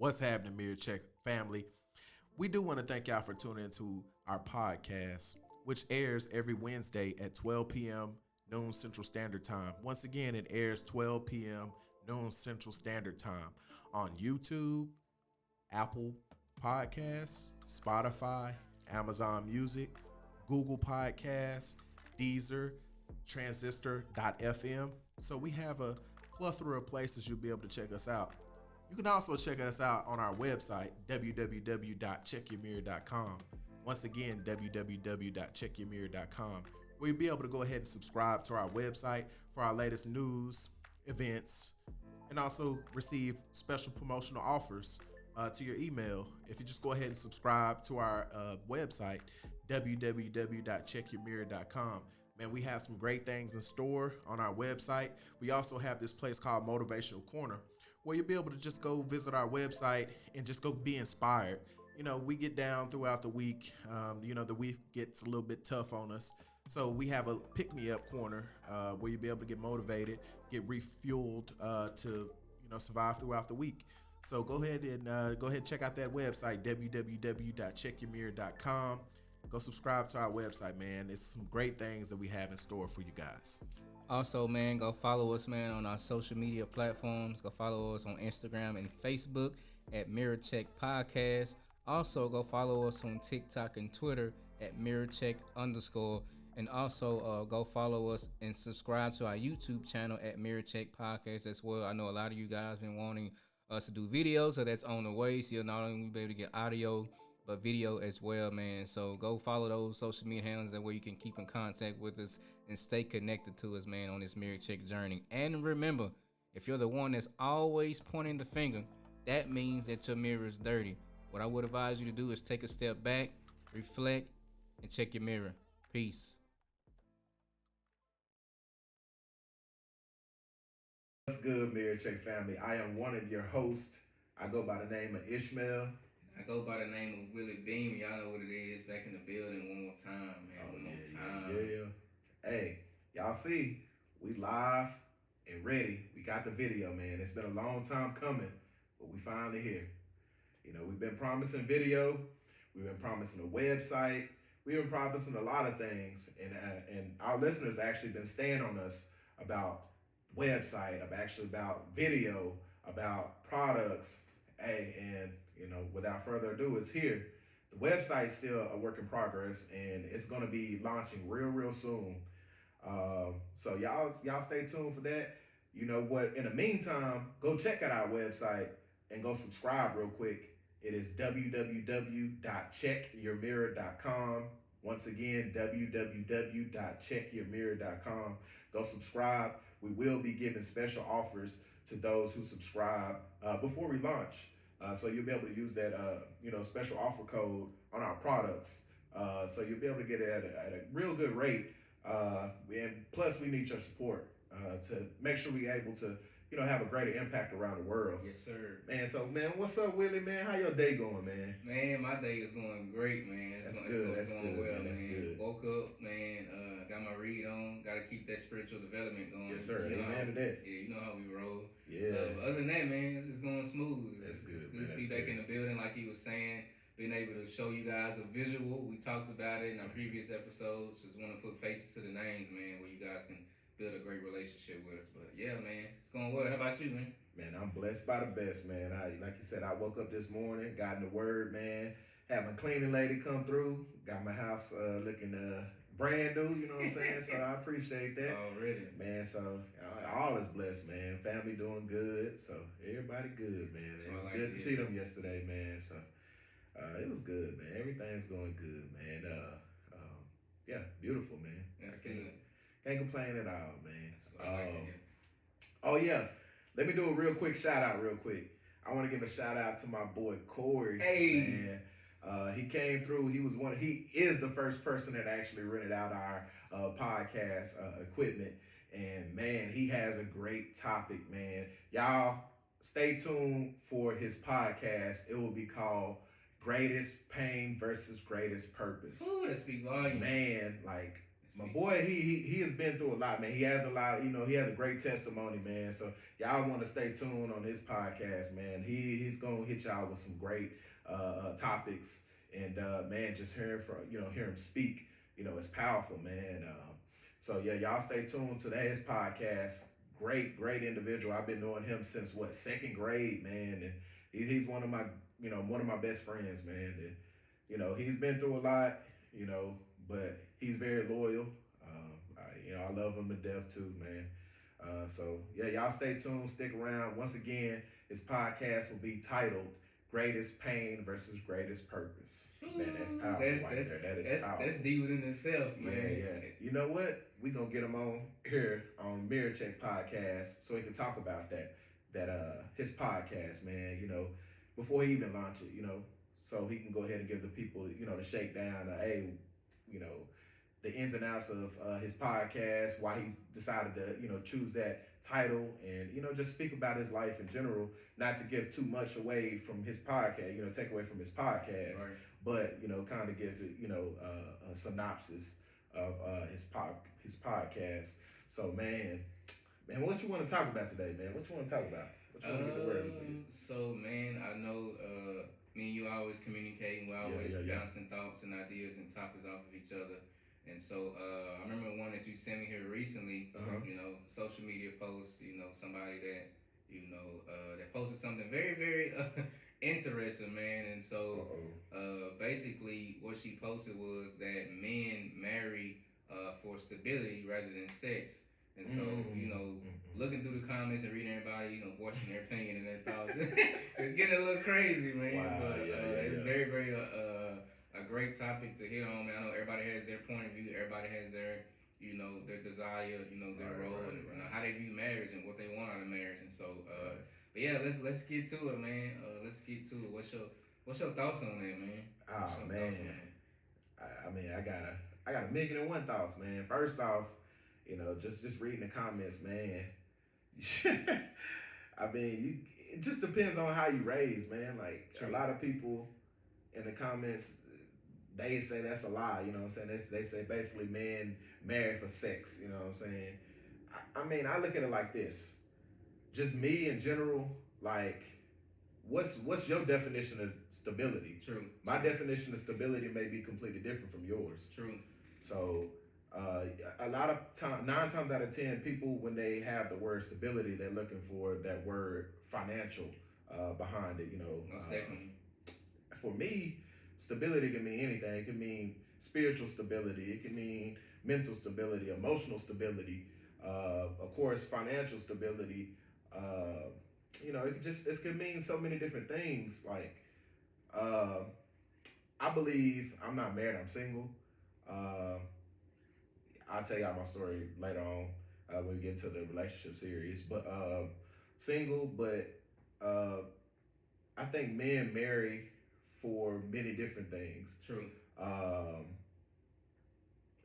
What's happening, MirrorCheck family? We do want to thank y'all for tuning into our podcast, which airs every Wednesday at 12 p.m. noon Central Standard Time. Once again, it airs 12 p.m. noon Central Standard Time on YouTube, Apple Podcasts, Spotify, Amazon Music, Google Podcasts, Deezer, Transistor.fm. So we have a plethora of places you'll be able to check us out. You can also check us out on our website, www.checkyourmirror.com. Once again, www.checkyourmirror.com, where you'll be able to go ahead and subscribe to our website for our latest news, events, and also receive special promotional offers to your email. If you just go ahead and subscribe to our website, www.checkyourmirror.com. Man, we have some great things in store on our website. We also have this place called Motivational Corner, where you'll be able to just go visit our website and just go be inspired. You know, we get down throughout the week. The week gets a little bit tough on us. So we have a pick-me-up corner where you'll be able to get motivated, get refueled to, survive throughout the week. So go ahead and check out that website, www.checkyourmirror.com. Go subscribe to our website, man. It's some great things that we have in store for you guys. Also, man, go follow us, man, on our social media platforms. Go follow us on Instagram and Facebook at MirrorCheck.Podcast. Also, go follow us on TikTok and Twitter at MirrorCheck_. And also, go follow us and subscribe to our YouTube channel at MirrorCheck.Podcast as well. I know a lot of you guys been wanting us to do videos, so that's on the way. So you'll not only be able to get audio, but video as well, man. So go follow those social media handles. That way you can keep in contact with us and stay connected to us, man, on this MirrorCheck journey. And remember, if you're the one that's always pointing the finger, that means that your mirror is dirty. What I would advise you to do is take a step back, reflect, and check your mirror. Peace. What's good, MirrorCheck family? I am one of your hosts. I go by the name of Ishmael. I go by the name of Willie Beam. Y'all know what it is. Back in the building one more time, man. One more time. Yeah. Hey, y'all see, we live and ready. We got the video, man. It's been a long time coming, but we finally here. We've been promising video. We've been promising a website. We've been promising a lot of things, and our listeners actually been staying on us about website, about video, about products. Hey, and without further ado, it's here. The website's still a work in progress, and it's gonna be launching real soon. So y'all stay tuned for that. You know what? In the meantime, go check out our website and go subscribe real quick. It is www.checkyourmirror.com. Once again, www.checkyourmirror.com. Go subscribe. We will be giving special offers to those who subscribe before we launch. So you'll be able to use that special offer code on our products. So you'll be able to get it at a real good rate. And plus, we need your support to make sure we're able to have a greater impact around the world. Yes, sir. Man, so man, what's up, Willie, man? How your day going, man? Man, my day is going great, man. That's good. That's going well, man. That's good. Woke up, man. Got my read on. Got to keep that spiritual development going. Yes, sir. Amen to that. Yeah, you know how we roll. Yeah. But other than that, man, it's going smooth. That's good. It's good to be back in the building, like he was saying. Being able to show you guys a visual. We talked about it in our previous episodes. Just want to put faces to the names, man, where you guys can build a great relationship with us. But yeah, man, it's going well. How about you, man? Man, I'm blessed by the best, man. Like you said, I woke up this morning, got in the word, man. Had my cleaning lady come through, got my house looking brand new, you know what I'm saying? So I appreciate that. Already. Man, so all is blessed, man. Family doing good, so everybody good, man. It was good to see them yesterday, man. So it was good, man. Everything's going good, man. Yeah, beautiful, man. That's good. Can't complain at all, man. That's what I like to hear. Oh yeah, let me do a real quick shout out, real quick. I want to give a shout out to my boy Corey. Hey, man. He came through. He is the first person that actually rented out our podcast equipment, and man, he has a great topic, man. Y'all stay tuned for his podcast. It will be called Greatest Pain versus Greatest Purpose. Ooh, that speak volume. Man, like My Speak. boy, he has been through a lot, man. He has a lot, he has a great testimony, man. So y'all want to stay tuned on his podcast, man. He's gonna hit y'all with some great topics, and man, just hearing from hear him speak, it's powerful, man. So yeah, y'all stay tuned to his podcast. Great individual. I've been knowing him since what, second grade, man, and he's one of my best friends, man. And he's been through a lot, but he's very loyal. I love him to death too, man. So yeah, y'all stay tuned, stick around. Once again, his podcast will be titled "Greatest Pain versus Greatest Purpose." Man, that's powerful right there. That is powerful. That's deep within itself, man. Yeah. You know what? We gonna get him on here on MirrorCheck.Podcast so he can talk about his podcast, man. Before he even launch it, so he can go ahead and give the people, the shakedown. Hey, you know, the ins and outs of his podcast, why he decided to, choose that title, and just speak about his life in general. Not to give too much away from his podcast, take away from his podcast, Right. but kind of give it, a synopsis of his podcast. So man, what you want to talk about today, man? What you want to talk about? What you want to get the word to you? So man, I know me and you always communicating. We're always bouncing thoughts and ideas and topics off of each other. And so I remember one that you sent me here recently. Social media post. Somebody that that posted something very very interesting, man. And so basically, what she posted was that men marry for stability rather than sex. And so, looking through the comments and reading everybody, voicing their opinion and their thoughts, it's getting a little crazy, man. Wow, but it's very, very a great topic to hit on, man. I know everybody has their point of view. Everybody has their, their desire, their role, and how they view marriage and what they want out of marriage. And so, but yeah, let's get to it, man. Let's get to it. What's your thoughts on that, man? Oh man, I got a million and one thoughts, man. First off, just reading the comments, man. It just depends on how you raise, man. Like a lot of people in the comments, they say that's a lie. You know what I'm saying? They say basically men marry for sex. You know what I'm saying? I look at it like this. Just me in general, like, what's your definition of stability? True. My definition of stability may be completely different from yours. True. So a lot of time, 9 times out of 10, people, when they have the word stability, they're looking for that word financial behind it. Most definitely. For me, stability can mean anything. It can mean spiritual stability. It can mean mental stability, emotional stability. Of course, financial stability. It could mean so many different things. Like, I believe I'm not married. I'm single. I'll tell y'all my story later on when we get into the relationship series. But single, but I think men marry for many different things. True.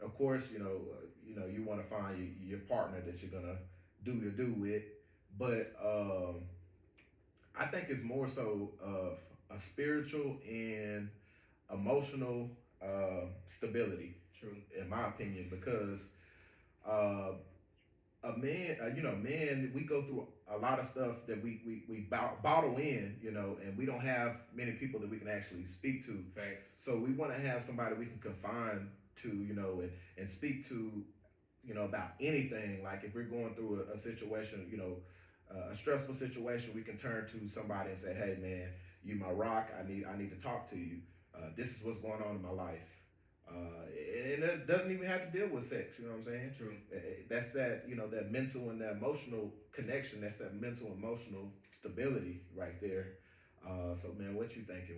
Of course, you want to find your partner that you're gonna do your do with, but I think it's more so of a spiritual and emotional stability. True. In my opinion, because a man, men, we go through a lot of stuff that we bottle in, and we don't have many people that we can actually speak to. Facts. So we want to have somebody we can confine to, and speak to, about anything. Like if we're going through a situation, a stressful situation, we can turn to somebody and say, "Hey, man, you my rock. I need to talk to you. This is what's going on in my life." And it doesn't even have to deal with sex. You know what I'm saying? True. That's that, that mental and that emotional connection. That's that mental emotional stability right there. So man, what you thinking?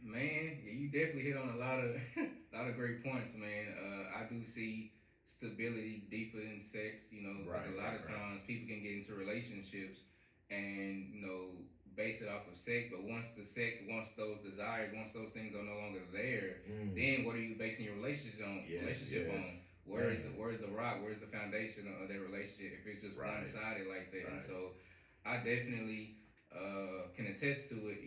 Man, yeah, you definitely hit on a lot of great points, man. I do see stability deeper than sex, because a lot of times people can get into relationships and base it off of sex, but once those desires, once those things are no longer there, then what are you basing your relationship on? On where's the rock? Where's the foundation of that relationship? If it's just one sided like that, and so I definitely can attest to it.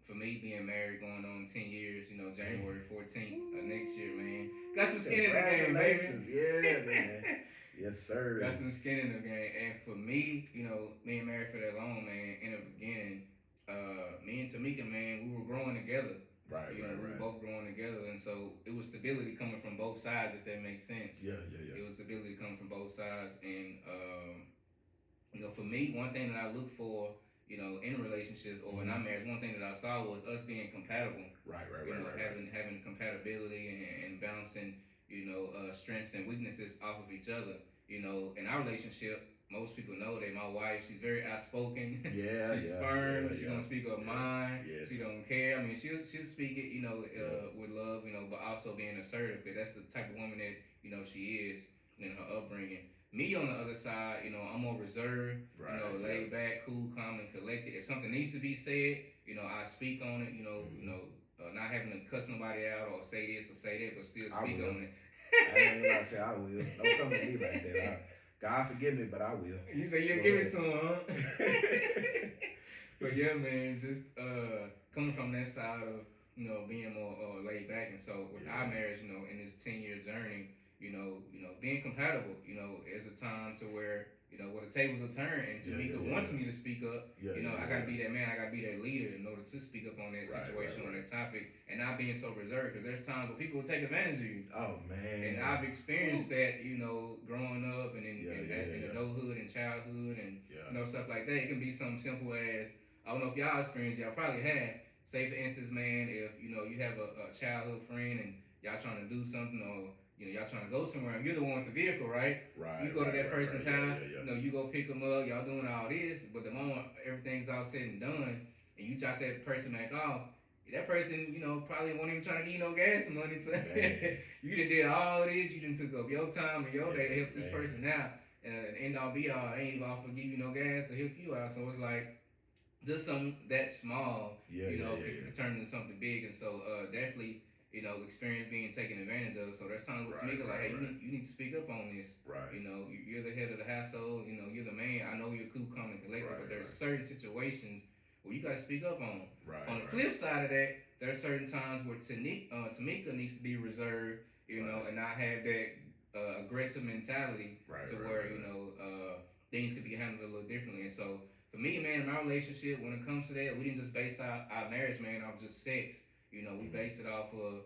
for me being married going on 10 years, January 14th of next year, man. Got some skin in the game, Congratulations. baby. Yeah, man. Yes, Got sir. some skin in the game. And for me, being married for that long, man, in the beginning, me and Tamika, man, we were growing together. Right, We were both growing together, and so it was stability coming from both sides, if that makes sense. Yeah. It was stability coming from both sides, and for me, one thing that I look for, in relationships or in our marriage, one thing that I saw was us being compatible. Right. Having compatibility and balancing, strengths and weaknesses off of each other. In our relationship, most people know that my wife, she's very outspoken. Yeah, she's firm. She's gonna speak her yeah. mind. Yes. She don't care. I mean, she'll speak it, with love, but also being assertive, because that's the type of woman that she is in her upbringing. Me on the other side, I'm more reserved, laid back, cool, calm, and collected. If something needs to be said, I speak on it. Not having to cuss nobody out or say this or say that, but still speak on it. I ain't gonna tell you, I will. Don't come to me like that. God forgive me, but I will. You say you'll give it to him, huh? But yeah, man, just coming from that side of being more laid back, and so with our marriage, in this 10-year journey, being compatible, there's a time to where where the tables will turn, and Tamika wants me to speak up. I gotta be that man, I gotta be that leader in order to speak up on that situation, on that topic, and not being so reserved, because there's times where people will take advantage of you. Oh man! And I've experienced that, growing up and in adulthood and childhood and stuff like that. It can be something simple as, I don't know if y'all experienced, y'all probably have. Say for instance, man, if you have a childhood friend and y'all trying to do something, or y'all trying to go somewhere, you're the one with the vehicle, right? You go to that person's house, you go pick them up, y'all doing all this, but the moment everything's all said and done, and you drop that person back off, that person, probably won't even trying to give you no gas money. You done did all this, you done took up your time and your day to help this person out, and end all be all, they ain't even offer to give you no gas to help you out. So it's like, just something that small, can turn into something big, and so definitely, experience being taken advantage of. So there's times with Tamika, like, hey, you need to speak up on this. Right. You're the head of the household. You're the man. I know you're cool, calm, and collected, but there's certain situations where you gotta speak up on. On the flip side of that, there are certain times where Tamika needs to be reserved, and not have that aggressive mentality where things could be handled a little differently. And so for me, man, in my relationship, when it comes to that, we didn't just base our marriage, man, off just sex. We based it off of,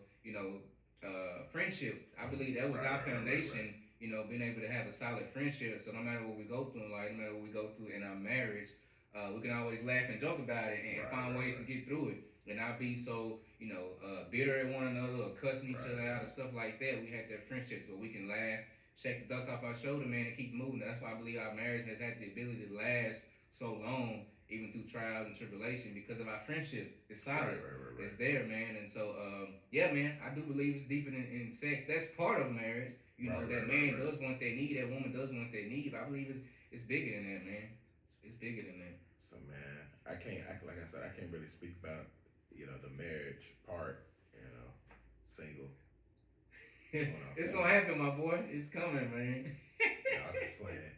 friendship. I believe that was our foundation, being able to have a solid friendship. So no matter what we go through in life, no matter what we go through in our marriage, we can always laugh and joke about it and find ways to get through it. And not be so, bitter at one another or cussing each other out or stuff like that. We had that friendship so we can laugh, shake the dust off our shoulder, man, and keep moving. That's why I believe our marriage has had the ability to last so long, even through trials and tribulation, because of our friendship. It's solid. It's there, man. And so, yeah, man, I do believe it's deeper in sex. That's part of marriage. That man does want that need, that woman does want that need. But I believe it's bigger than that, man. It's bigger than that. So, man, like I said, I can't really speak about, the marriage part, single. It's gonna happen, my boy. It's coming, man. I'm just playing.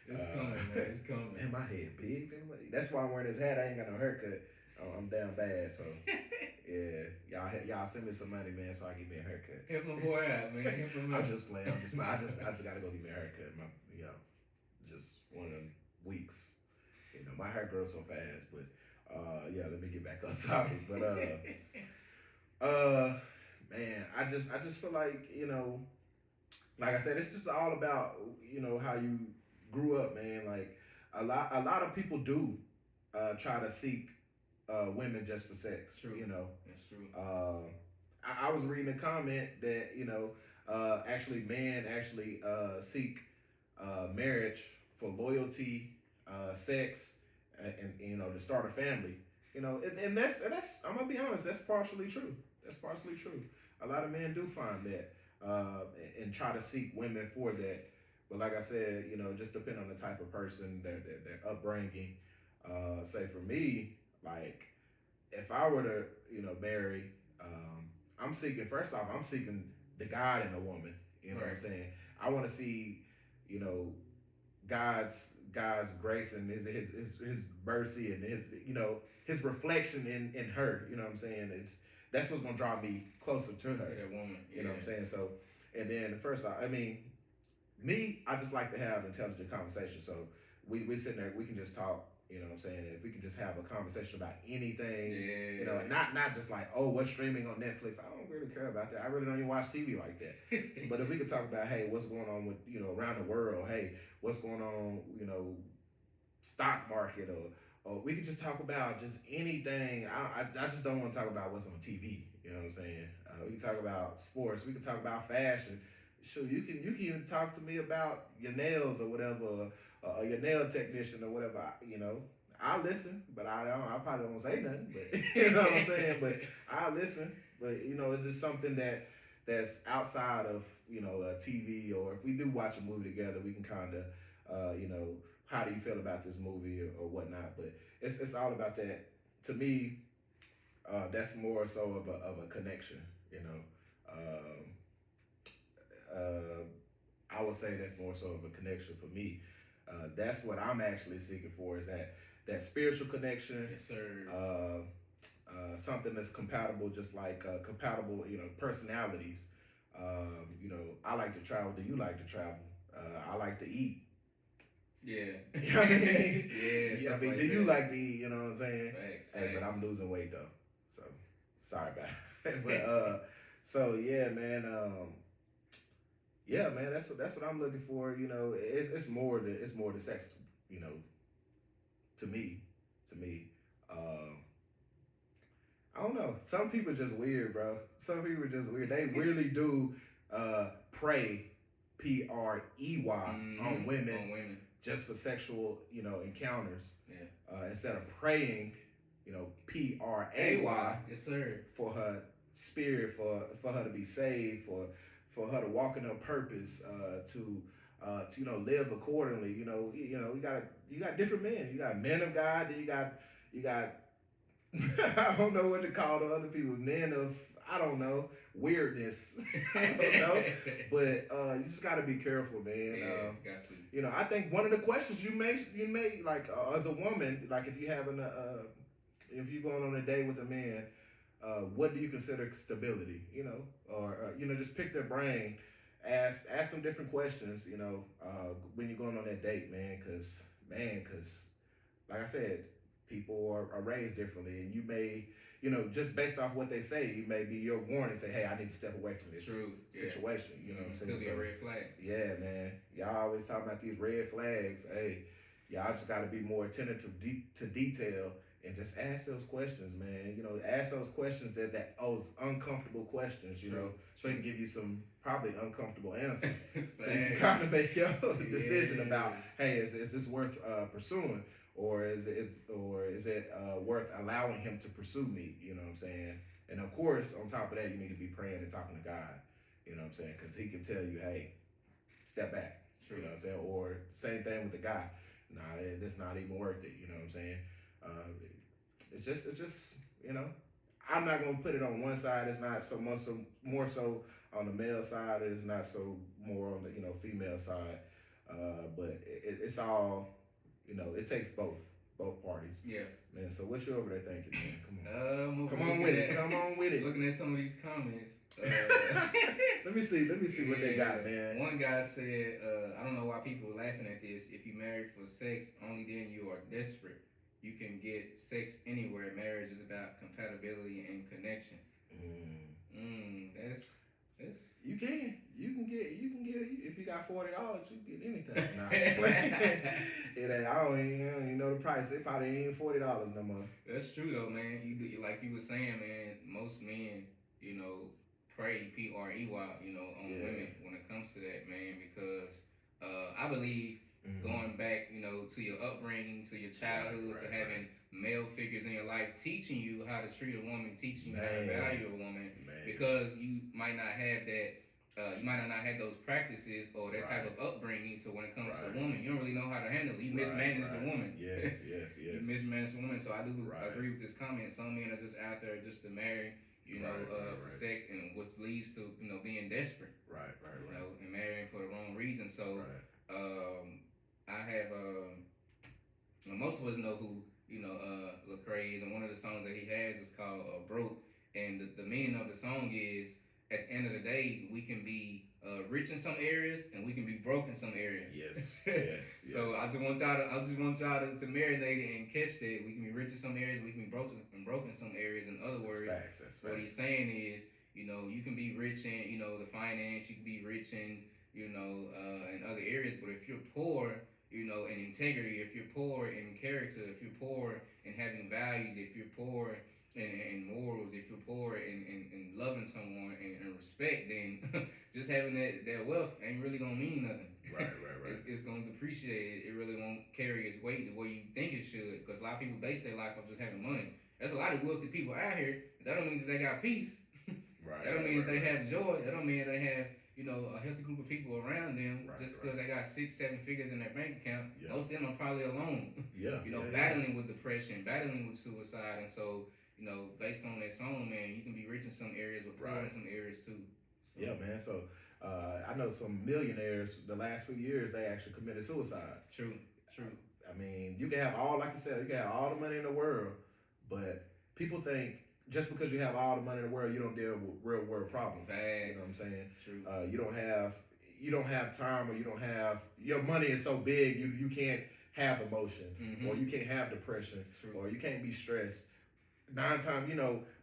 It's coming, man. It's coming. Man, my head big. That's why I'm wearing this hat. I ain't got no haircut. I'm down bad, so yeah. Y'all send me some money, man, so I get me a haircut. Help my boy out, man. Help him out. I'm just playing. I just gotta go get me a haircut. Just one of them weeks. My hair grows so fast, but yeah. Let me get back on topic. But man, I just feel like like I said, it's just all about how you grew up, man. Like a lot of people do try to seek women just for sex. True. That's true. I was reading a comment that actually men seek marriage for loyalty, sex, and to start a family. And that's I'm gonna be honest, that's partially true. A lot of men do find that and try to seek women for that. But like I said, just depend on the type of person, their upbringing. Say for me, like if I were to, marry, I'm seeking the God in a woman. You know what I'm saying? I want to see, God's God's grace and his mercy and his his reflection in her. You know what I'm saying? That's what's gonna draw me closer to her. To that woman. You know what I'm saying? So, and then first, I mean, me, I just like to have intelligent conversation. So we sitting there, we can just talk. You know what I'm saying? If we can just have a conversation about anything, you know, and not just like, oh, what's streaming on Netflix? I don't really care about that. I really don't even watch TV like that. But if we could talk about, hey, what's going on with around the world? Hey, what's going on? Stock market or we could just talk about just anything. I just don't want to talk about what's on TV. You know what I'm saying? We can talk about sports. We can talk about fashion. Sure, you can even talk to me about your nails or whatever, or your nail technician or whatever. I'll listen, but I probably won't say nothing. But you know what I'm saying? But I'll listen. But is it something that's outside of TV, or if we do watch a movie together, we can kind of how do you feel about this movie or whatnot. But it's all about that. To me, that's more so of a connection. I would say that's more so of a connection for me. That's what I'm actually seeking for, is that spiritual connection. Yes, sir. Something that's compatible, just like compatible, personalities. I like to travel. Do you like to travel? I like to eat. Yeah. You know what I mean? Yeah. I mean, do you like to eat? You know what I'm saying? Facts. Hey, but I'm losing weight though, so sorry about it. But so yeah, man. Yeah, man. That's what I'm looking for. It's more the sex. To me. I don't know. Some people just weird, bro. Some people are just weird. They really do prey, PREY, on women just for sexual, encounters. Yeah. Instead of praying, PRAY. Yes, sir. For her spirit, for her to be saved, for her to walk in her purpose, to live accordingly. You got different men. You got men of God. Then you got I don't know what to call the other people. Men of, I don't know, weirdness. I don't know. But you just got to be careful, man. Yeah, got to. I think one of the questions you may like as a woman, like if you're going on a date with a man, what do you consider stability? Or just pick their brain, ask them different questions. When you're going on that date, man, because like I said, people are raised differently, and you may, just based off what they say, it may be your warning. Say, hey, I need to step away from this situation. You know what I'm saying? Could be a red flag. Yeah, man. Y'all always talk about these red flags. Hey, y'all just got to be more attentive to detail and just ask those questions, man. Ask those questions those uncomfortable questions. So he can give you some probably uncomfortable answers. So you can kind of make your decision about, hey, is this worth pursuing? Or is it worth allowing him to pursue me? You know what I'm saying? And of course, on top of that, you need to be praying and talking to God. You know what I'm saying? Because he can tell you, hey, step back. True. You know what I'm saying? Or same thing with the guy. Nah, it's not even worth it. You know what I'm saying? It's just I'm not gonna put it on one side. It's not so much more so on the male side. It's not so more on the female side. But it's all. It takes both parties. Yeah. Man, so what you over there thinking, man? Come on with it. Come on with it. Looking at some of these comments. Let me see what they got, man. One guy said, I don't know why people are laughing at this. If you marry for sex, only then you are desperate. You can get sex anywhere. Marriage is about compatibility and connection. That's you can get if you got $40, you can get anything. Nah, it ain't. I don't even know the price. It probably ain't $40 no more. That's true though, man. You like you were saying, man. Most men, prey PREY, on women when it comes to that, man. Because I believe going back, to your upbringing, to your childhood, to having male figures in your life teaching you how to treat a woman, teaching you how to value a woman, because you might not have that. You might not have those practices or that type of upbringing. So when it comes to a woman, you don't really know how to handle it. You mismanage the woman. Yes. You mismanage the woman. So I do agree with this comment. Some men are just out there just to marry, for sex, and which leads to being desperate. Right. And marrying for the wrong reason. So I have most of us know who Lecrae is, and one of the songs that he has is called "Broke." And the meaning of the song is, at the end of the day, we can be rich in some areas and we can be broke in some areas. Yes, yes. So yes. I just want y'all to marinate it and catch that. We can be rich in some areas, we can be broke in some areas. In other words, That's what facts. he's saying is, you can be rich in the finance, you can be rich in in other areas, but if you're poor, in integrity, if you're poor in character, if you're poor in having values, if you're poor in morals, if you're poor in loving someone and respect, then just having that wealth ain't really gonna mean nothing. Right. It's gonna depreciate. It really won't carry its weight the way you think it should. Because a lot of people base their life off just having money. There's a lot of wealthy people out here. That don't mean that they got peace. Right. That don't mean that they have joy. That don't mean that they have a healthy group of people around them. Right, Just because they got 6-7 figures in their bank account. Yeah. Most of them are probably alone. Yeah. Battling with depression, battling with suicide, and so based on that song, man, you can be rich in some areas, but poor in some areas too. So, yeah, man. So I know some millionaires. The last few years, they actually committed suicide. True. I mean, you can have all, like you said, you can have all the money in the world, but people think just because you have all the money in the world, you don't deal with real world problems. Facts. You know what I'm saying? True. You don't have time, or you don't have, your money is so big you can't have emotion, or you can't have depression, or you can't be stressed. 9 times,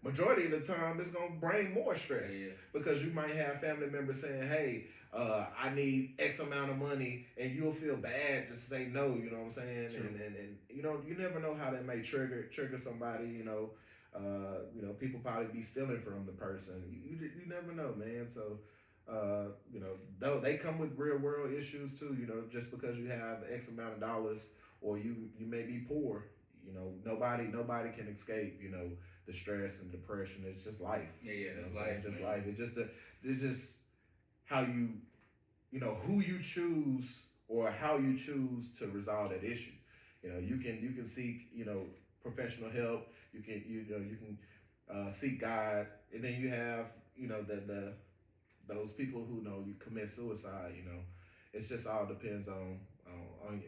majority of the time, it's gonna bring more stress because you might have family members saying, "Hey, I need X amount of money," and you'll feel bad just say no. You know what I'm saying? And you never know how that may trigger somebody. People probably be stealing from the person. You never know, man. So. Though they come with real world issues too. Just because you have X amount of dollars, or you may be poor. Nobody can escape. The stress and depression. It's just life. It's life. Just life. It's just how you, who you choose or how you choose to resolve that issue. You can seek professional help. You can seek God, and then you have those people who you commit suicide. It's just all depends on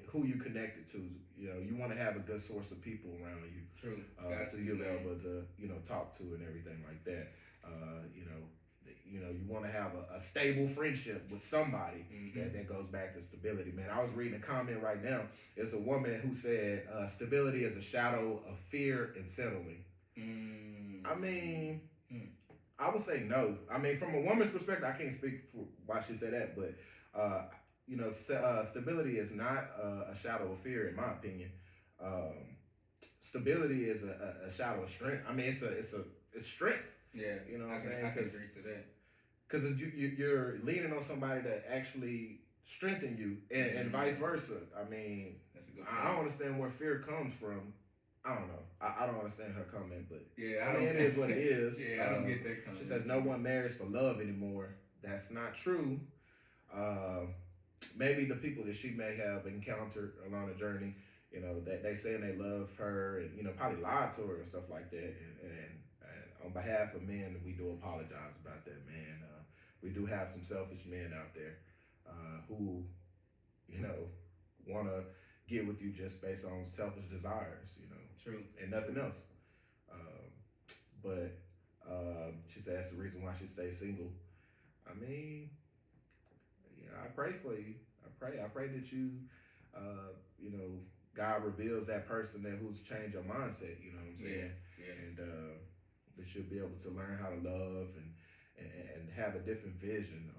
who you connected to. You want to have a good source of people around you. True. To be able to talk to and everything like that. You want to have a stable friendship with somebody that goes back to stability. Man, I was reading a comment right now. It's a woman who said stability is a shadow of fear and settling. I mean, I would say no. I mean, from a woman's perspective, I can't speak for why she said that, but stability is not a shadow of fear, in my opinion. Stability is a shadow of strength. I mean, it's strength. Yeah, you know what I'm saying? I can agree to that. Because you're leaning on somebody to actually strengthen you, and vice versa. I mean, that's a good I don't understand where fear comes from. I don't know. I don't understand her comment, but yeah, I mean, it is what it is. I don't get that comment. She says no one marries for love anymore. That's not true. Maybe the people that she may have encountered along the journey, that they saying they love her, and probably lied to her and stuff like that. And on behalf of men, we do apologize about that, man. We do have some selfish men out there who, want to get with you just based on selfish desires, True. And nothing else. But she said that's the reason why she stays single. I mean, I pray for you. I pray that you, God reveals that person who's changed your mindset. You know what I'm saying? Yeah. And that you'll be able to learn how to love and have a different vision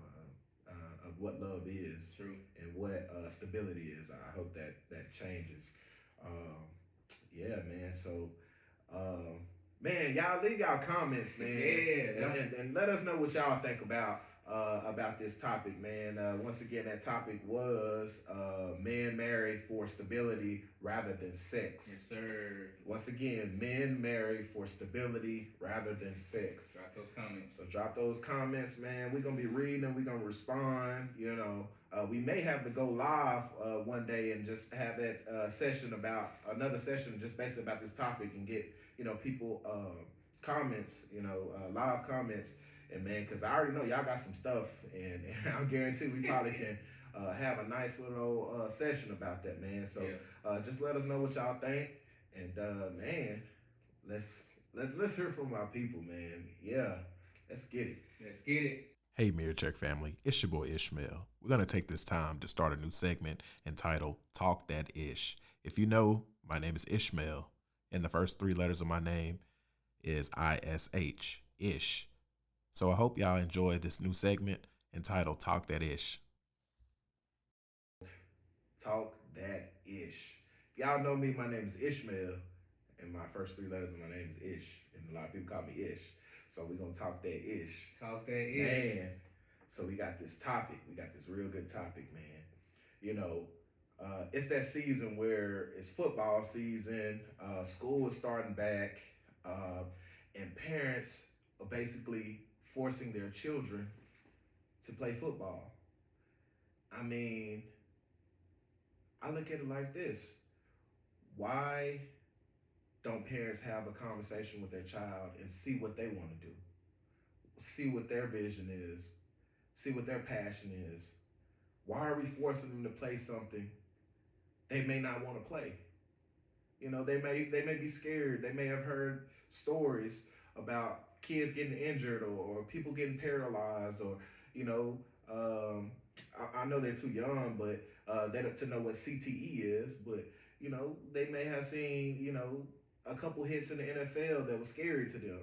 of what love is. True. And what stability is. I hope that changes. Yeah, man. So, man, y'all leave y'all comments, man. And let us know what y'all think about this topic, man. Once again, that topic was men marry for stability rather than sex. Yes, sir. Once again, men marry for stability rather than sex. Drop those comments. So drop those comments, man. We're gonna be reading them. We're gonna respond. We may have to go live one day and just have that session about another session, just basically about this topic, and get people comments, live comments. And man, because I already know y'all got some stuff, and I guarantee we probably can have a nice little session about that, man. So Yeah. just let us know what y'all think, and man, let's let's hear from our people, man. Yeah, let's get it. Let's get it. Hey, Mirror Check family, it's your boy Ishmael. We're going to take this time to start a new segment entitled Talk That Ish. If you know, my name is Ishmael, and the first three letters of my name is ISH, Ish. So I hope y'all enjoy this new segment entitled Talk That Ish. Talk that ish. If y'all know me, my name is Ishmael, and my first three letters of my name is Ish, and a lot of people call me Ish. So we're gonna talk that ish. Talk that ish. Man, so we got this topic. We got this real good topic, man. You know, it's that season where it's football season. School is starting back, uh, and parents are basically forcing their children to play football. I mean, I look at it like this: why don't parents have a conversation with their child and see what they want to do, see what their vision is, see what their passion is? Why are we forcing them to play something they may not want to play? You know, they may be scared. They may have heard stories about kids getting injured, or people getting paralyzed, or you know, I know they're too young, but they to know what CTE is. But you know, they may have seen a couple hits in the NFL that was scary to them.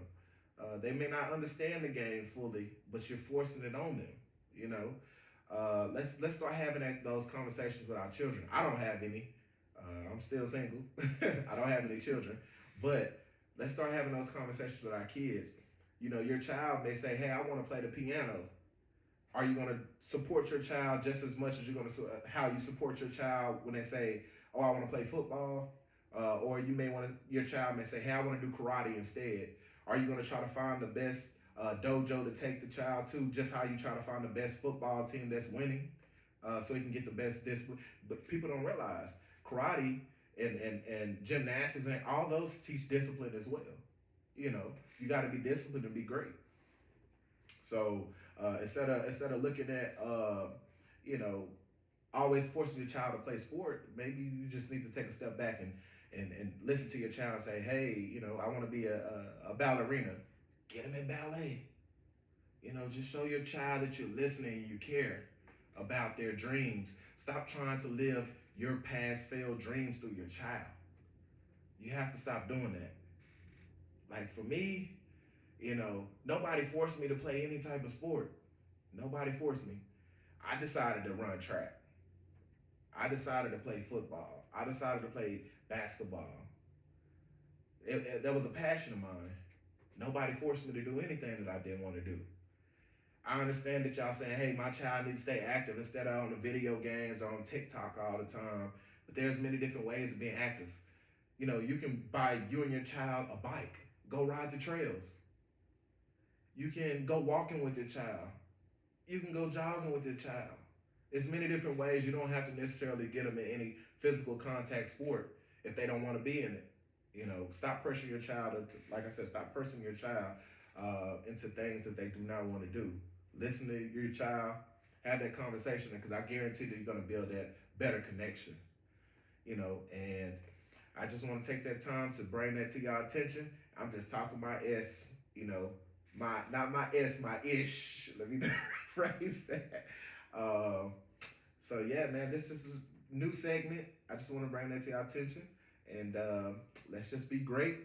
They may not understand the game fully, but you're forcing it on them. You know, let's start having those conversations with our children. I don't have any. I'm still single. I don't have any children, but let's start having those conversations with our kids. You know, your child may say, "Hey, I want to play the piano." Are you going to support your child just as much as you're going to how you support your child when they say, "Oh, I want to play football"? Or you may want to. Your child may say, "Hey, I want to do karate instead." Are you going to try to find the best dojo to take the child to, just how you try to find the best football team that's winning, so he can get the best discipline? But people don't realize karate and gymnastics and all those teach discipline as well. You know, you got to be disciplined to be great. So instead of looking at you know always forcing your child to play sport, maybe you just need to take a step back and listen to your child and say, "Hey, you know, I want to be a ballerina." Get them in ballet. You know, just show your child that you're listening and you care about their dreams. Stop trying to live your past failed dreams through your child. You have to stop doing that. Like for me, you know, nobody forced me to play any type of sport. Nobody forced me. I decided to run track. I decided to play football. I decided to play basketball. That was a passion of mine. Nobody forced me to do anything that I didn't want to do. I understand that y'all saying, "Hey, my child needs to stay active instead of on the video games or on TikTok all the time." But there's many different ways of being active. You know, you can buy you and your child a bike. Go ride the trails. You can go walking with your child. You can go jogging with your child. There's many different ways. You don't have to necessarily get them in any physical contact sport if they don't want to be in it. You know, stop pressuring your child into, like I said, stop pressing your child into things that they do not want to do. Listen to your child, have that conversation, because I guarantee that you're going to build that better connection. You know, and I just want to take that time to bring that to y'all attention. I'm just talking my S, you know, my not my S, my ish. Let me rephrase that. Um, so yeah, man, this is a new segment. I just want to bring that to your attention, and let's just be great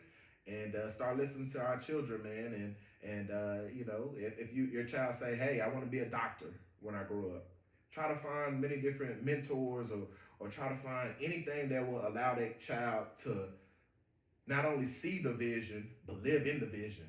and start listening to our children, man. And you know, if your child say, "Hey, I want to be a doctor when I grow up," try to find many different mentors, or try to find anything that will allow that child to not only see the vision but live in the vision,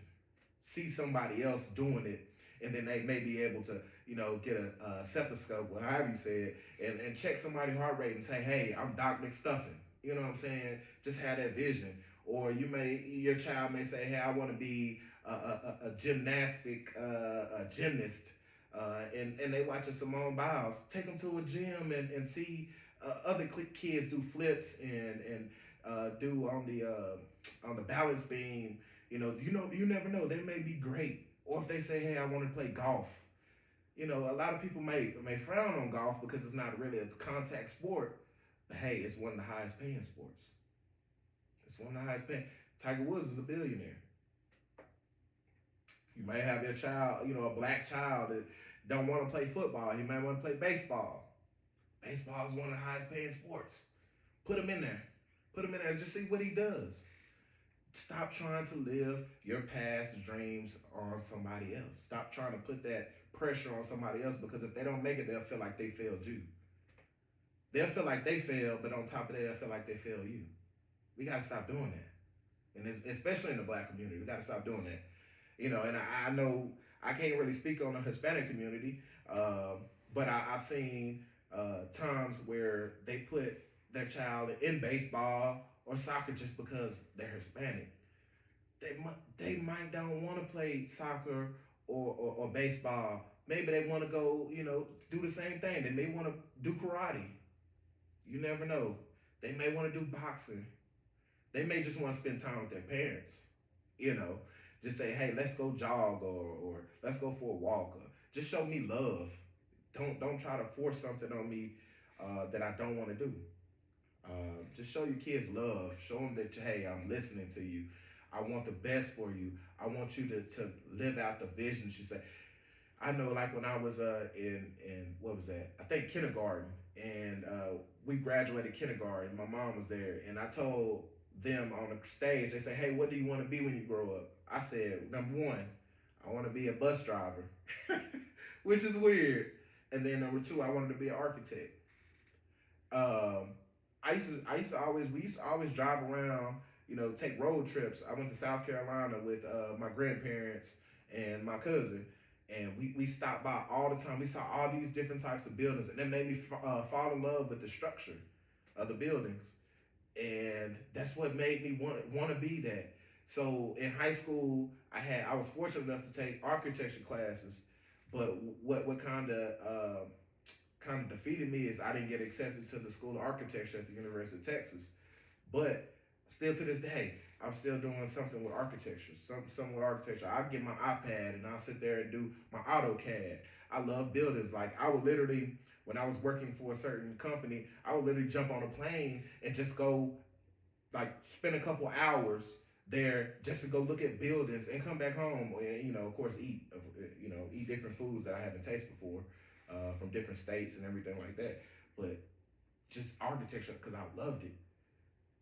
see somebody else doing it, and then they may be able to, you know, get a stethoscope, or however you say it, and check somebody's heart rate and say, "Hey, I'm Doc McStuffin." You know what I'm saying? Just have that vision. Or your child may say, "Hey, I want to be a gymnast," and they watch a Simone Biles. Take them to a gym and see other kids do flips and do on the balance beam. You never know. They may be great. Or if they say, "Hey, I want to play golf," A lot of people may frown on golf because it's not really a contact sport, but hey, it's one of the highest paying sports. It's one of the highest paying. Tiger Woods is a billionaire. You may have your child, a black child that don't want to play football. He might want to play baseball. Baseball is one of the highest paying sports. Put him in there. Put him in there and just see what he does. Stop trying to live your past dreams on somebody else. Stop trying to put that pressure on somebody else, because if they don't make it, they'll feel like they failed you. They'll feel like they failed, but on top of that, they'll feel like they failed you. We got to stop doing that. And especially in the black community, we got to stop doing that. And I know I can't really speak on the Hispanic community, but I've seen times where they put their child in baseball or soccer just because they're Hispanic. They might don't want to play soccer or baseball. Maybe they want to go, do the same thing. They may want to do karate. You never know. They may want to do boxing. They may just want to spend time with their parents. You know, just say, hey, let's go jog, or let's go for a walk. Or just show me love. Don't try to force something on me that I don't want to do. Just show your kids love. Show them that, hey, I'm listening to you. I want the best for you. I want you to live out the vision. She said, I know, like when I was in what was that? I think kindergarten, and we graduated kindergarten. My mom was there, and I told them on the stage. They say, "Hey, what do you want to be when you grow up?" I said, "Number one, I want to be a bus driver," which is weird. And then number two, I wanted to be an architect. Um, we used to always drive around, take road trips. I went to South Carolina with my grandparents and my cousin, and we stopped by all the time. We saw all these different types of buildings, and it made me fall in love with the structure of the buildings, and that's what made me want to be that. So in high school, I was fortunate enough to take architecture classes, but what kind of defeated me is I didn't get accepted to the School of Architecture at the University of Texas. But still to this day, I'm still doing something with architecture. Something with architecture. I'll get my iPad and I'll sit there and do my AutoCAD. I love buildings. Like I would literally, when I was working for a certain company, I would literally jump on a plane and just go, like, spend a couple hours there just to go look at buildings and come back home and, of course, eat different foods that I haven't tasted before, from different states and everything like that. But just architecture, because I loved it.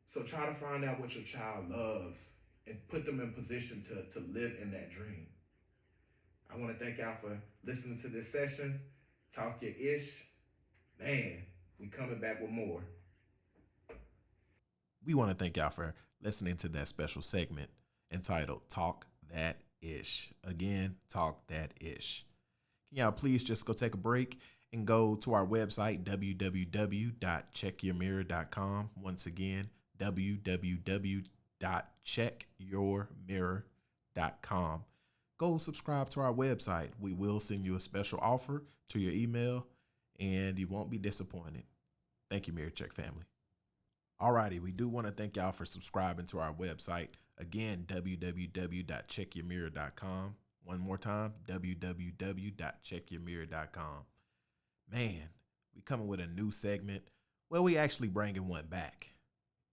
So try to find out what your child loves and put them in position to live in that dream. I want to thank y'all for listening to this session. Talk your ish. Man, we coming back with more. We want to thank y'all for listening to that special segment entitled Talk That Ish. Again, Talk That Ish. Can y'all please just go take a break and go to our website, www.checkyourmirror.com. Once again, www.checkyourmirror.com. Go subscribe to our website. We will send you a special offer to your email, and you won't be disappointed. Thank you, MirrorCheck family. Alrighty, we do want to thank y'all for subscribing to our website. Again, www.checkyourmirror.com. One more time, www.checkyourmirror.com. Man, we coming with a new segment. Well, we actually bringing one back.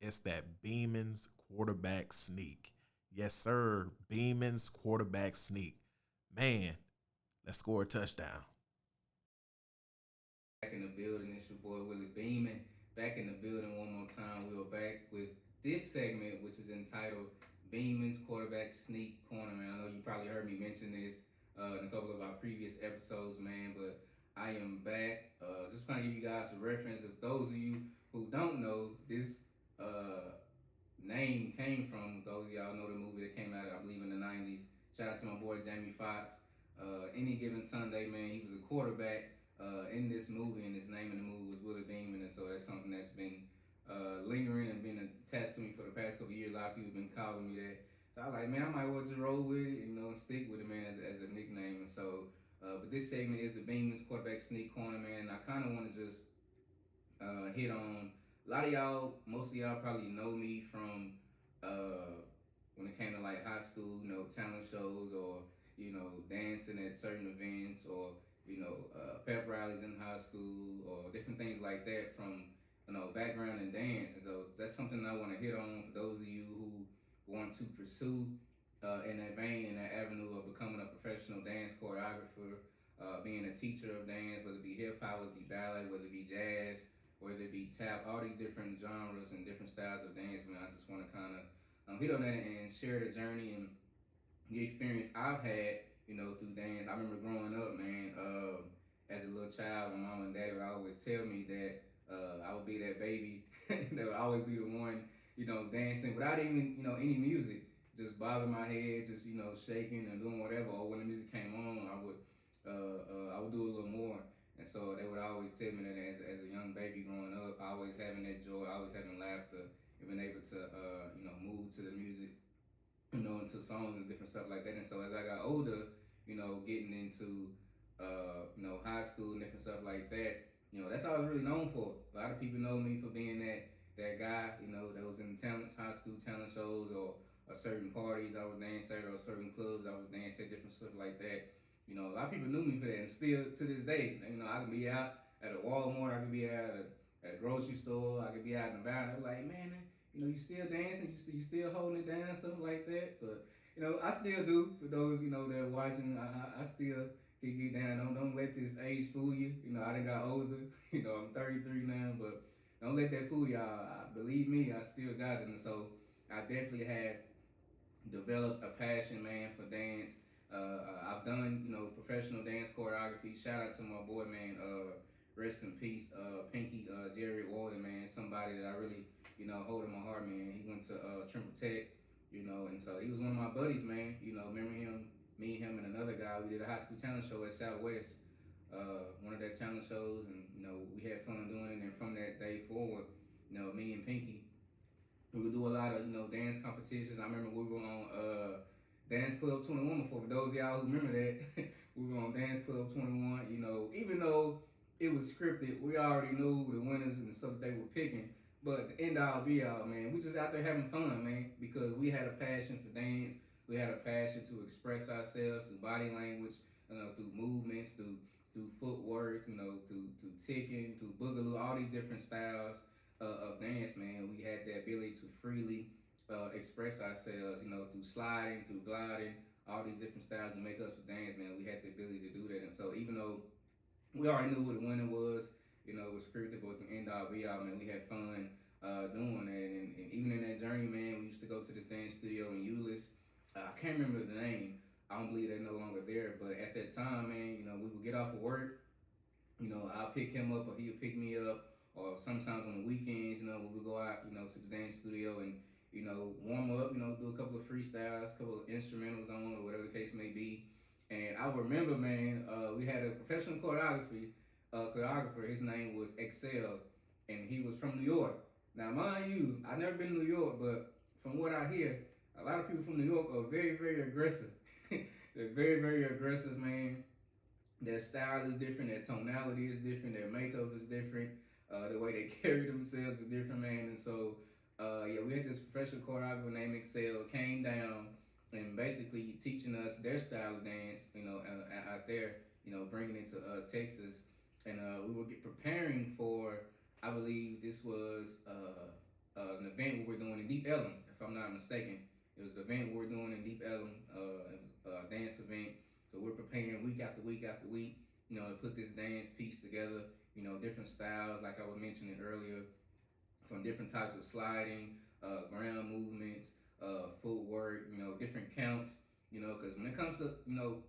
It's that Beeman's quarterback sneak. Yes, sir, Beeman's quarterback sneak. Man, let's score a touchdown. Back in the building, it's your boy Willie Beeman. Back in the building one more time. We are back with this segment, which is entitled Beeman's Quarterback Sneak Corner. Man, I know you probably heard me mention this in a couple of our previous episodes, man, but I am back. Just trying to give you guys a reference. If those of you who don't know, this name came from, those of y'all know the movie that came out, I believe, in the 90s. Shout out to my boy Jamie Foxx. Any Given Sunday, man, he was a quarterback in this movie, and his name in the movie was Willie Beeman, and so that's something that's been lingering and been attached to me for the past couple of years. A lot of people have been calling me that. So I was like, man, I might well just roll with it, and stick with it, man, as a nickname. And so, but this segment is the Beeman's Quarterback Sneak Corner, man. And I kind of want to just hit on a lot of y'all. Most of y'all probably know me from when it came to like high school, talent shows, or dancing at certain events or pep rallies in high school or different things like that from background in dance. And so that's something I want to hit on for those of you who want to pursue in that vein, in that avenue of becoming a professional dance choreographer, being a teacher of dance, whether it be hip hop, whether it be ballet, whether it be jazz, whether it be tap, all these different genres and different styles of dance. Man, I just want to kind of hit on that and share the journey and the experience I've had, through dance. I remember growing up, man, as a little child, my mom and daddy would always tell me that I would be that baby that would always be the one, dancing without even, any music, just bobbing my head, just, shaking and doing whatever. Or when the music came on, I would do a little more. And so they would always tell me that as a young baby growing up, always having that joy, always having laughter, and being able to, move to the music, into songs and different stuff like that. And so as I got older, getting into, high school and different stuff like that, that's all I was really known for. A lot of people know me for being that guy, that was in high school talent shows or certain parties I would dance at, or certain clubs I would dance at, different stuff like that. A lot of people knew me for that, and still to this day, I can be out at a Walmart, I could be out at a grocery store, I could be out and about, and I'm like, man, you still dancing, you still holding it down, something like that. But I still do. For those that are watching, I still can get down. Don't let this age fool you. I done got older. I'm 33 now, but don't let that fool y'all. Believe me, I still got it. And so I definitely have developed a passion, man, for dance. I've done, professional dance choreography. Shout out to my boy, man. Rest in peace, Pinky, Jared Walden, man. Somebody that I really, hold in my heart, man. He went to Trimble Tech, and so he was one of my buddies, man. Remember him, me, him, and another guy. We did a high school talent show at Southwest, one of their talent shows, and we had fun doing it. And from that day forward, me and Pinky, we would do a lot of dance competitions. I remember we were on Dance Club 21 before. For those of y'all who remember that, we were on Dance Club 21. Even though it was scripted, we already knew the winners and the stuff they were picking. But the end all be all, man, we just out there having fun, man, because we had a passion for dance. We had a passion to express ourselves through body language, through movements, through footwork, through ticking, through boogaloo, all these different styles of dance, man. We had the ability to freely express ourselves, through sliding, through gliding, all these different styles and makeups of dance, man. We had the ability to do that. And so even though we already knew what the winner was, it was scripted, but the end all be all, man, we had fun doing that. And even in that journey, man, we used to go to this dance studio in Euless. I can't remember the name. I don't believe they're no longer there. But at that time, man, we would get off of work. I'll pick him up or he'll pick me up. Or sometimes on the weekends, we would go out, to the dance studio and, warm up, do a couple of freestyles, a couple of instrumentals on or whatever the case may be. And I remember, man, we had a professional choreographer. His name was Excel, and he was from New York. Now, mind you, I've never been to New York, but from what I hear, a lot of people from New York are very, very aggressive. They're very, very aggressive, man. Their style is different. Their tonality is different. Their makeup is different. The way they carry themselves is different, man. And so, we had this professional choreographer named Excel came down and basically teaching us their style of dance, out there, bringing it to Texas. And we were preparing for, I believe this was an event we were doing in Deep Ellum, if I'm not mistaken. It was the event we were doing in Deep Ellum. It was a dance event. So we're preparing week after week after week, to put this dance piece together, different styles, like I was mentioning earlier, from different types of sliding, ground movements, footwork, different counts, because when it comes to,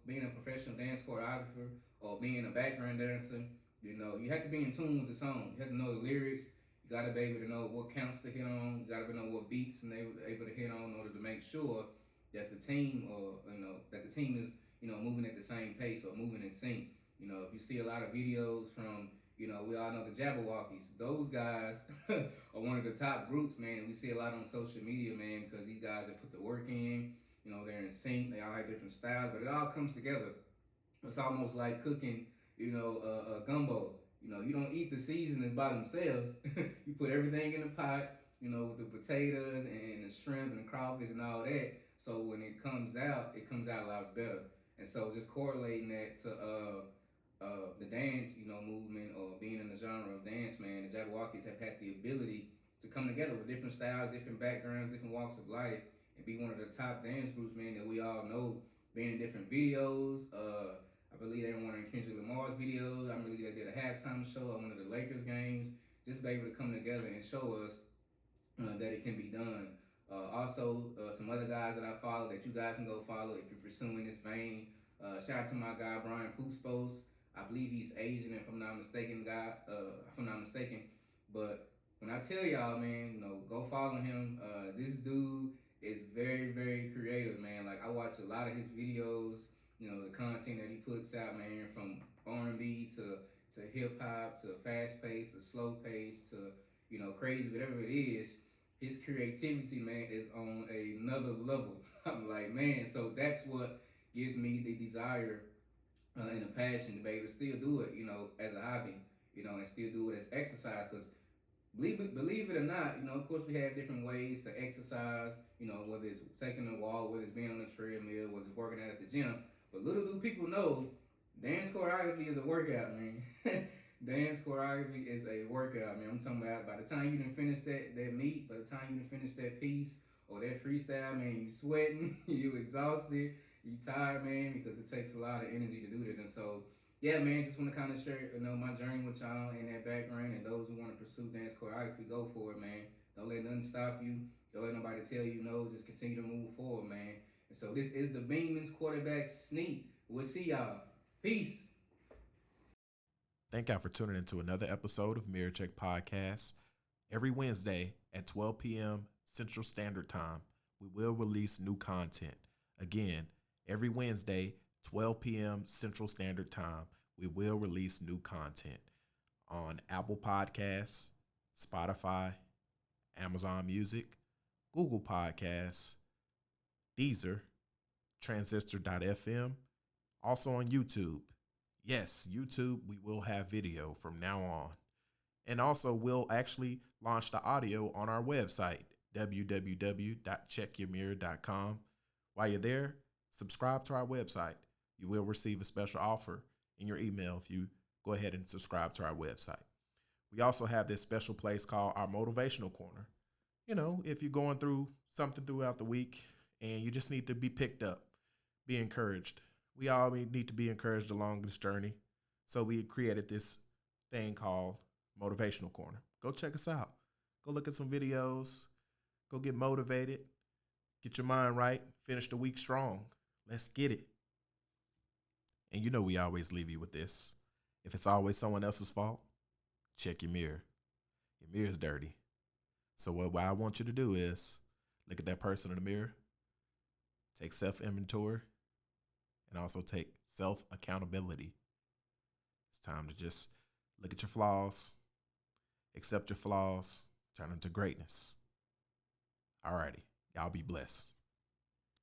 being a professional dance choreographer or being a background dancer, you have to be in tune with the song. You have to know the lyrics. You got to be able to know what counts to hit on. You got to know what beats and they were able to hit on in order to make sure that the team is, moving at the same pace or moving in sync. If you see a lot of videos from, we all know the Jabberwockies. Those guys are one of the top groups, man. And we see a lot on social media, man, because these guys have put the work in. They're in sync. They all have different styles, but it all comes together. It's almost like cooking, a gumbo. You don't eat the seasonings by themselves. You put everything in the pot, with the potatoes and the shrimp and the crawfish and all that. So when it comes out a lot better. And so just correlating that to the dance, movement or being in the genre of dance, man, the Jabberwockies have had the ability to come together with different styles, different backgrounds, different walks of life, and be one of the top dance groups, man, that we all know, being in different videos. I believe they were one of Kendrick Lamar's videos. I believe they did a halftime show at one of the Lakers games. Just be able to come together and show us that it can be done. Also, some other guys that I follow that you guys can go follow if you're pursuing this vein. Shout out to my guy Brian Puspos. I believe he's Asian, if I'm not mistaken. If I'm not mistaken. But when I tell y'all, man, go follow him. This dude is very, very creative, man. Like I watch a lot of his videos. The content that he puts out, man, from R&B to hip hop to fast pace to slow pace to crazy, whatever it is. His creativity, man, is on another level. I'm like, man, so that's what gives me the desire and the passion to be able to still do it, as a hobby, and still do it as exercise. Because believe it or not, of course we have different ways to exercise, whether it's taking a walk, whether it's being on the treadmill, whether it's working out at the gym. But little do people know, dance choreography is a workout, man. Dance choreography is a workout, man. I'm talking about by the time you done finish that meet, by the time you done finish that piece or that freestyle, man, you sweating, you exhausted, you tired, man, because it takes a lot of energy to do that. And so, yeah, man, just want to kind of share, my journey with y'all in that background, and those who want to pursue dance choreography, go for it, man. Don't let nothing stop you. Don't let nobody tell you no. Just continue to move forward, man. And so this is the Beanman's quarterback sneak. We'll see y'all. Peace. Thank y'all for tuning into another episode of MirrorCheck Podcast. Every Wednesday at 12 p.m. Central Standard Time, we will release new content. Again, every Wednesday, 12 p.m. Central Standard Time, we will release new content on Apple Podcasts, Spotify, Amazon Music, Google Podcasts, Deezer, Transistor.fm, also on YouTube. Yes, YouTube, we will have video from now on. And also, we'll actually launch the audio on our website, www.checkyourmirror.com. While you're there, subscribe to our website. You will receive a special offer in your email if you go ahead and subscribe to our website. We also have this special place called our Motivational Corner. If you're going through something throughout the week and you just need to be picked up, be encouraged. We all need to be encouraged along this journey. So we created this thing called Motivational Corner. Go check us out. Go look at some videos. Go get motivated. Get your mind right. Finish the week strong. Let's get it. And we always leave you with this. If it's always someone else's fault, check your mirror. Your mirror's dirty. So what I want you to do is look at that person in the mirror, take self-inventory, and also take self-accountability. It's time to just look at your flaws, accept your flaws, turn them to greatness. Alrighty, y'all be blessed.